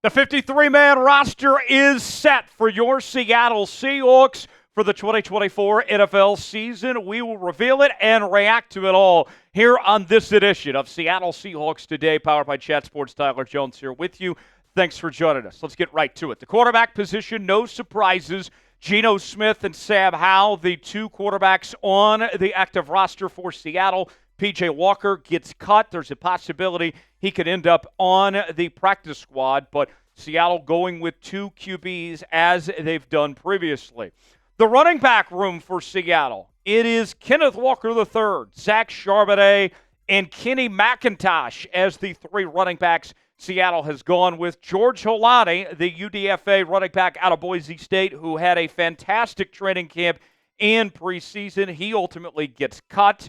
The 53-man roster is set for your Seattle Seahawks for the 2024 NFL season. We will reveal it and react to it all here on this edition of Seattle Seahawks Today, powered by Chat Sports. Tyler Jones here with you. Thanks for joining us. Let's get right to it. The quarterback position, no surprises. Geno Smith and Sam Howell, the two quarterbacks on the active roster for Seattle. P.J. Walker gets cut. There's a possibility he could end up on the practice squad, but Seattle going with two QBs as they've done previously. The running back room for Seattle, it is Kenneth Walker III, Zach Charbonnet, and Kenny McIntosh as the three running backs Seattle has gone with. George Holani, the UDFA running back out of Boise State, who had a fantastic training camp and preseason. He ultimately gets cut.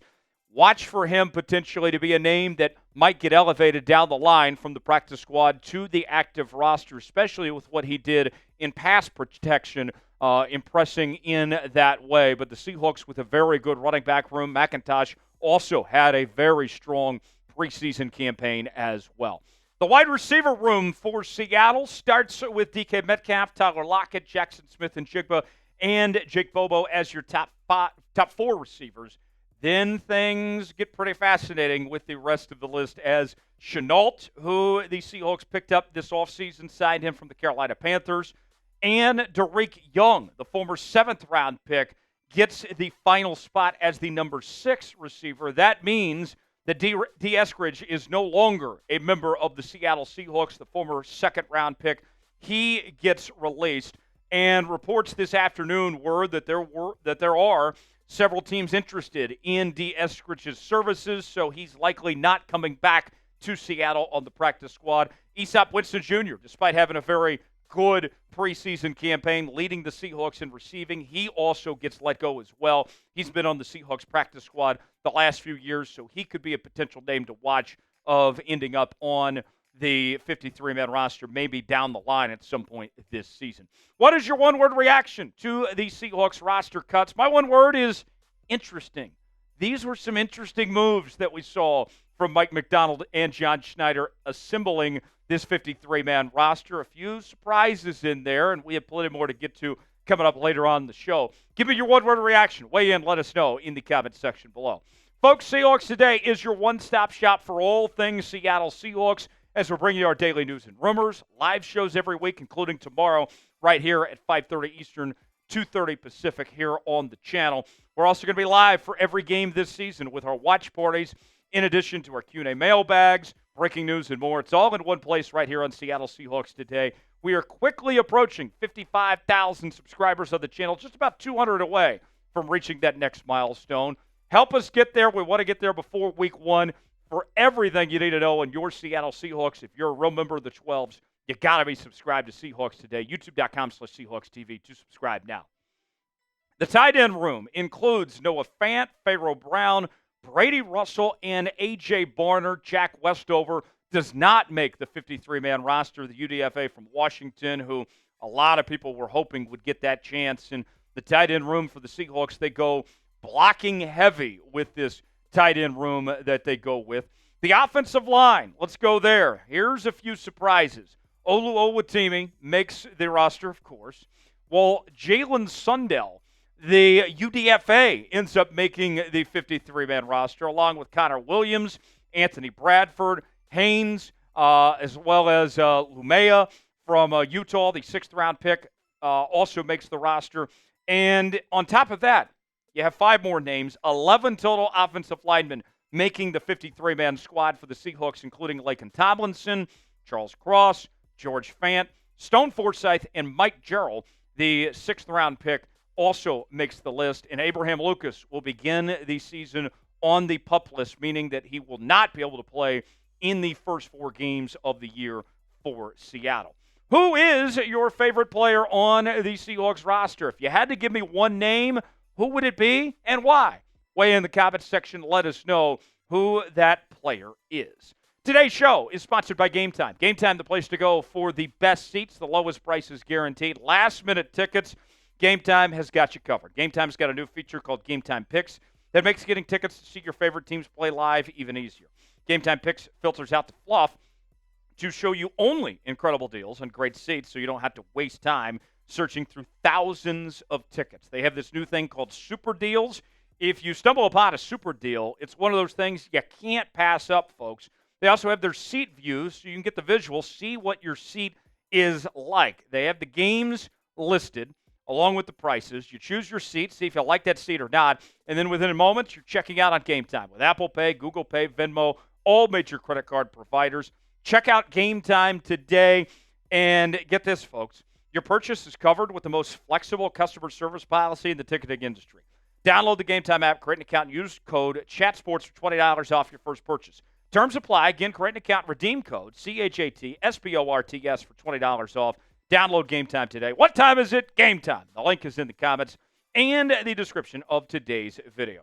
Watch for him potentially to be a name that might get elevated down the line from the practice squad to the active roster, especially with what he did in pass protection, impressing in that way. But the Seahawks with a very good running back room. McIntosh also had a very strong preseason campaign as well. The wide receiver room for Seattle starts with DK Metcalf, Tyler Lockett, Jaxon Smith-Njigba, and Jake Bobo as your top four receivers. Then things get pretty fascinating with the rest of the list as Shenault, who the Seahawks picked up this offseason, signed him from the Carolina Panthers, and Derek Young, the former seventh-round pick, gets the final spot as the number 6 receiver. That means that Dee Eskridge is no longer a member of the Seattle Seahawks, the former second-round pick. He gets released, and reports this afternoon were that there are several teams interested in Dee Eskridge's services, so he's likely not coming back to Seattle on the practice squad. Easop Winston Jr., despite having a very good preseason campaign, leading the Seahawks in receiving, he also gets let go as well. He's been on the Seahawks practice squad the last few years, so he could be a potential name to watch of ending up on the 53-man roster, maybe down the line at some point this season. What is your one-word reaction to the Seahawks roster cuts? My one word is interesting. These were some interesting moves that we saw from Mike Macdonald and John Schenider assembling this 53-man roster. A few surprises in there, and we have plenty more to get to coming up later on in the show. Give me your one-word reaction. Weigh in, let us know in the comment section below. Folks, Seahawks Today is your one-stop shop for all things Seattle Seahawks, as we're bringing you our daily news and rumors, live shows every week, including tomorrow, right here at 5:30 Eastern, 2:30 Pacific here on the channel. We're also going to be live for every game this season with our watch parties, in addition to our Q&A mailbags, breaking news, and more. It's all in one place right here on Seattle Seahawks Today. We are quickly approaching 55,000 subscribers of the channel, just about 200 away from reaching that next milestone. Help us get there. We want to get there before week 1. For everything you need to know on your Seattle Seahawks, if you're a real member of the 12s, you got to be subscribed to Seahawks Today. YouTube.com/SeahawksTV to subscribe now. The tight end room includes Noah Fant, Pharaoh Brown, Brady Russell, and A.J. Barner. Jack Westover does not make the 53-man roster, the UDFA from Washington, who a lot of people were hoping would get that chance. And the tight end room for the Seahawks, they go blocking heavy with this tight end room that they go with. The offensive line, let's go there. Here's a few surprises. Olu Owatimi makes the roster, of course, while Jalen Sundell, the UDFA, ends up making the 53-man roster, along with Connor Williams, Anthony Bradford, Haynes, as well as Lumea from Utah, the 6th-round pick, also makes the roster. And on top of that, you have 5 more names, 11 total offensive linemen making the 53-man squad for the Seahawks, including Laken Tomlinson, Charles Cross, George Fant, Stone Forsythe, and Mike Gerald, the 6th-round pick, also makes the list. And Abraham Lucas will begin the season on the PUP list, meaning that he will not be able to play in the first 4 games of the year for Seattle. Who is your favorite player on the Seahawks roster? If you had to give me one name, who would it be and why? Weigh in the comments section. Let us know who that player is. Today's show is sponsored by Game Time. Game Time, the place to go for the best seats, the lowest prices guaranteed. Last-minute tickets, Game Time has got you covered. Game Time's got a new feature called Game Time Picks that makes getting tickets to see your favorite teams play live even easier. Game Time Picks filters out the fluff to show you only incredible deals and great seats so you don't have to waste time searching through thousands of tickets. They have this new thing called Super Deals. If you stumble upon a super deal, it's one of those things you can't pass up, folks. They also have their seat views so you can get the visual, see what your seat is like. They have the games listed along with the prices. You choose your seat, see if you like that seat or not, and then within a moment, you're checking out on Game Time with Apple Pay, Google Pay, Venmo, all major credit card providers. Check out Game Time today, and get this, folks. Your purchase is covered with the most flexible customer service policy in the ticketing industry. Download the Game Time app, create an account, and use code CHATSPORTS for $20 off your first purchase. Terms apply. Again, create an account, redeem code CHATSPORTS for $20 off. Download Game Time today. What time is it? Game time. The link is in the comments and the description of today's video.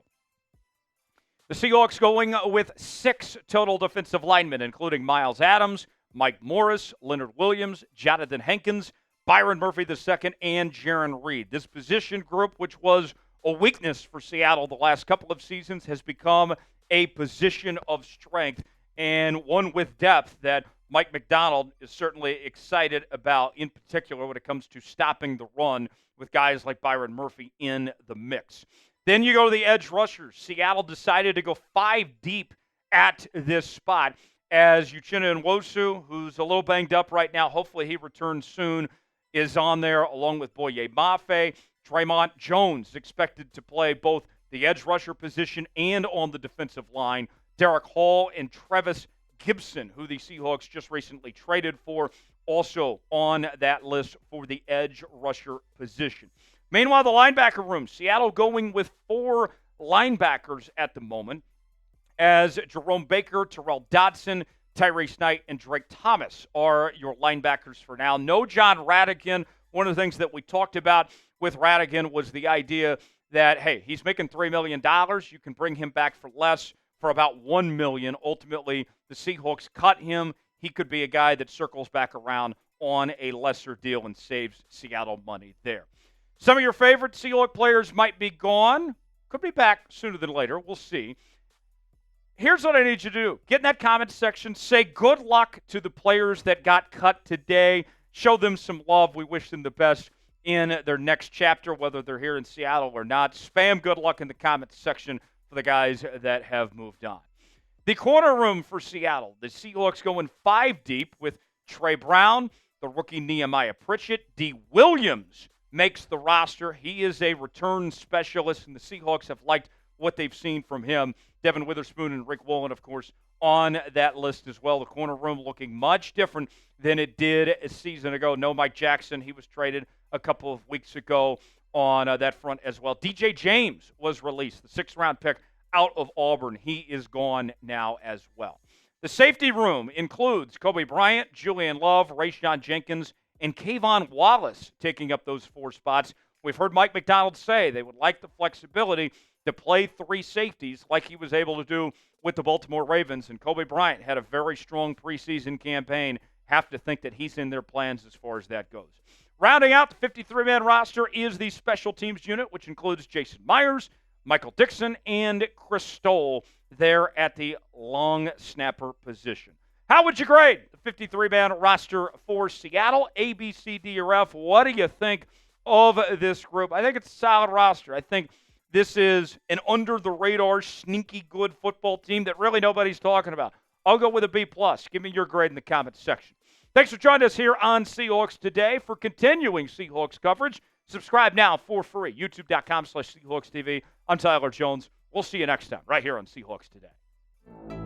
The Seahawks going with 6 total defensive linemen, including Miles Adams, Mike Morris, Leonard Williams, Jonathan Hankins, Byron Murphy II, and Jaron Reed. This position group, which was a weakness for Seattle the last couple of seasons, has become a position of strength and one with depth that Mike Macdonald is certainly excited about, in particular when it comes to stopping the run with guys like Byron Murphy in the mix. Then you go to the edge rushers. Seattle decided to go 5 deep at this spot as Uchenna Nwosu, who's a little banged up right now, hopefully he returns soon, is on there along with Boye Mafe. Draymond Jones expected to play both the edge rusher position and on the defensive line. Derek Hall and Travis Gibson, who the Seahawks just recently traded for, also on that list for the edge rusher position. Meanwhile, the linebacker room, Seattle going with 4 linebackers at the moment, as Jerome Baker, Terrell Dodson, Tyrese Knight, and Drake Thomas are your linebackers for now. No John Radigan. One of the things that we talked about with Radigan was the idea that, hey, he's making $3 million. You can bring him back for less, for about $1 million. Ultimately, the Seahawks cut him. He could be a guy that circles back around on a lesser deal and saves Seattle money there. Some of your favorite Seahawks players might be gone. Could be back sooner than later. We'll see. Here's what I need you to do. Get in that comment section. Say good luck to the players that got cut today. Show them some love. We wish them the best in their next chapter, whether they're here in Seattle or not. Spam good luck in the comment section for the guys that have moved on. The corner room for Seattle. The Seahawks going 5 deep with Trey Brown, the rookie Nehemiah Pritchett. D. Williams makes the roster. He is a return specialist, and the Seahawks have liked what they've seen from him. Devon Witherspoon and Rick Woolen, of course, on that list as well. The corner room looking much different than it did a season ago. No Mike Jaxon. He was traded a couple of weeks ago on that front as well. DJ James was released, the 6th-round pick out of Auburn. He is gone now as well. The safety room includes Kobe Bryant, Julian Love, Rayshawn Jenkins, and Kayvon Wallace taking up those 4 spots. We've heard Mike Macdonald say they would like the flexibility to play 3 safeties like he was able to do with the Baltimore Ravens. And Kobe Bryant had a very strong preseason campaign. Have to think that he's in their plans as far as that goes. Rounding out the 53-man roster is the special teams unit, which includes Jason Myers, Michael Dixon, and Chris Stoll there at the long snapper position. How would you grade the 53-man roster for Seattle? A, B, C, D, or F? What do you think of this group? I think it's a solid roster. I think this is an under-the-radar, sneaky good football team that really nobody's talking about. I'll go with a B+. Give me your grade in the comments section. Thanks for joining us here on Seahawks Today. For continuing Seahawks coverage, subscribe now for free. YouTube.com/SeahawksTV. I'm Tyler Jones. We'll see you next time right here on Seahawks Today.